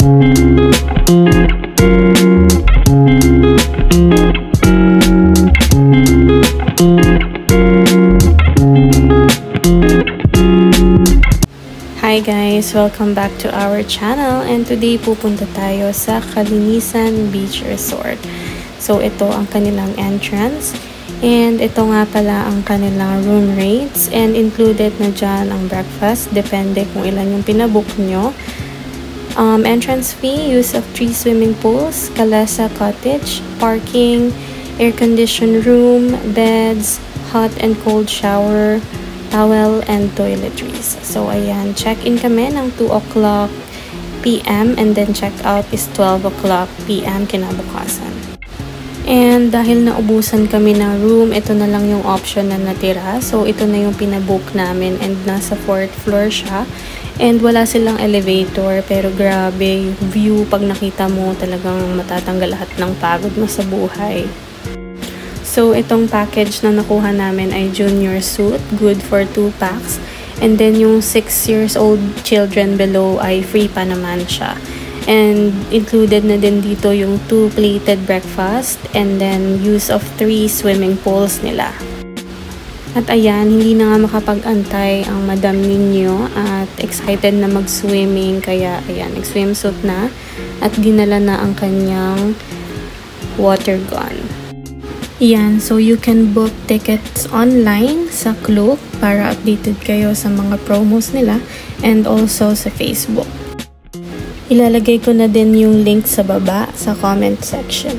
Hi guys! Welcome back to our channel, and today pupunta tayo sa Kalinisan Beach Resort. So ito ang kanilang entrance, and ito nga pala ang kanilang room rates, and included na dyan ang breakfast, depende kung ilan yung pinabook nyo. Entrance fee, use of 3 swimming pools, Kalesa Cottage, parking, air-conditioned room, beds, hot and cold shower, towel, and toiletries. So, ayan, check-in kami ng 2 o'clock p.m. and then check-out is 12 o'clock p.m. kinabukasan. And dahil naubusan kami ng room, ito na lang yung option na natira. So, ito na yung pinabook namin and nasa 4th floor siya. And wala silang elevator, pero grabe yung view. Pag nakita mo, talagang matatanggal lahat ng pagod mo sa buhay. So, itong package na nakuha namin ay junior suite, good for 2 packs. And then, yung 6 years old children below ay free pa naman siya. And included na din dito yung 2 plated breakfast and then use of 3 swimming pools nila. At ayan, hindi na nga makapag-antay ang madam ninyo at excited na mag-swimming. Kaya, ayan, nag-swimsuit na at dinala na ang kanyang water gun. Yan, so you can book tickets online sa Klook para updated kayo sa mga promos nila and also sa Facebook. Ilalagay ko na din yung link sa baba sa comment section.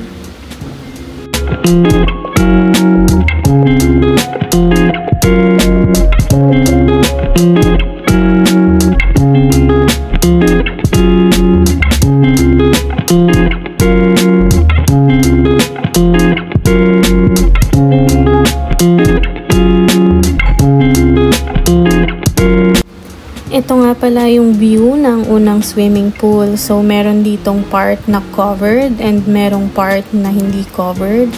Ito nga pala yung view ng unang swimming pool. So, meron ditong part na covered and merong part na hindi covered.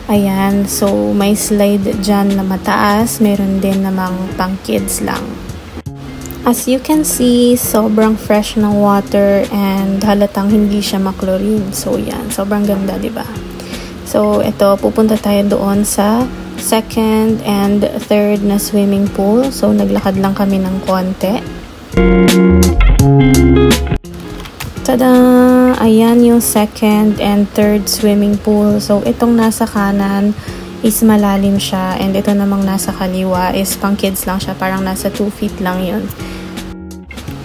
Ayan. So, may slide dyan na mataas. Meron din namang pang kids lang. As you can see, sobrang fresh ng water and halatang hindi siya maklorine. So, yan. Sobrang ganda, diba? So, ito. Pupunta tayo doon sa 2nd and 3rd na swimming pool. So, naglakad lang kami ng konti. Tada! Ayan yung 2nd and 3rd swimming pool. So, itong nasa kanan is malalim siya. And ito namang nasa kaliwa is pang kids lang siya. Parang nasa 2 feet lang yun.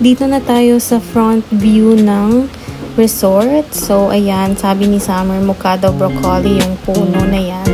Dito na tayo sa front view ng resort. So, ayan. Sabi ni Summer, mukha daw broccoli yung puno na yan.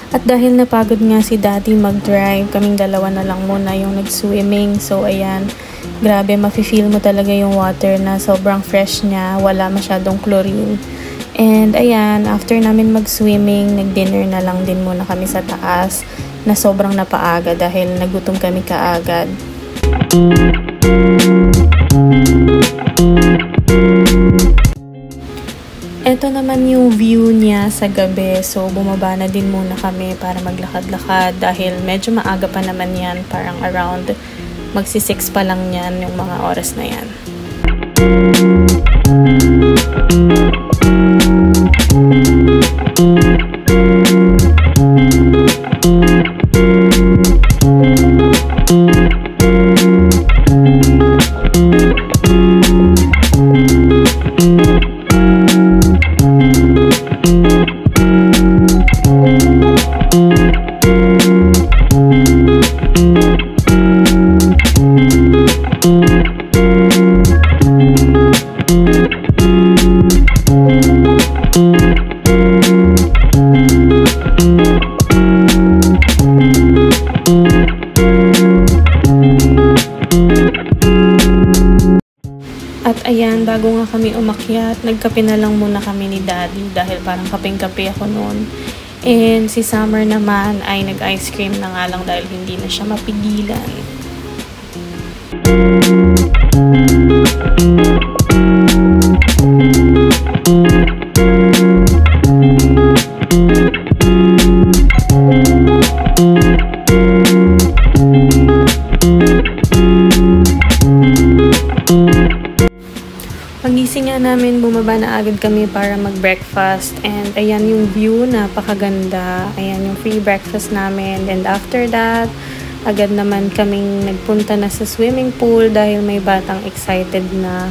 At dahil napagod nga si Daddy mag-drive, kaming dalawa na lang muna yung nag-swimming. So, ayan, grabe, mafe-feel mo talaga yung water na sobrang fresh niya, wala masyadong chlorine. And ayan, after namin mag-swimming, nag-dinner na lang din muna kami sa taas na sobrang napaaga dahil nagutom kami kaagad. Ito naman yung view niya sa gabi. So, bumaba na din muna kami para maglakad-lakad dahil medyo maaga pa naman yan. Parang around magsi-6 pa lang yan yung mga oras na yan. At ayan, bago nga kami umakyat, nagkape na lang muna kami ni Daddy dahil parang kapeng-kape ako noon. And si Summer naman ay nag-ice cream na nga lang dahil hindi na siya mapigilan. Pagising nga namin, bumaba na agad kami para mag-breakfast. And ayan yung view, napakaganda. Ayan yung free breakfast namin. And after that, agad naman kaming nagpunta na sa swimming pool dahil may batang excited na.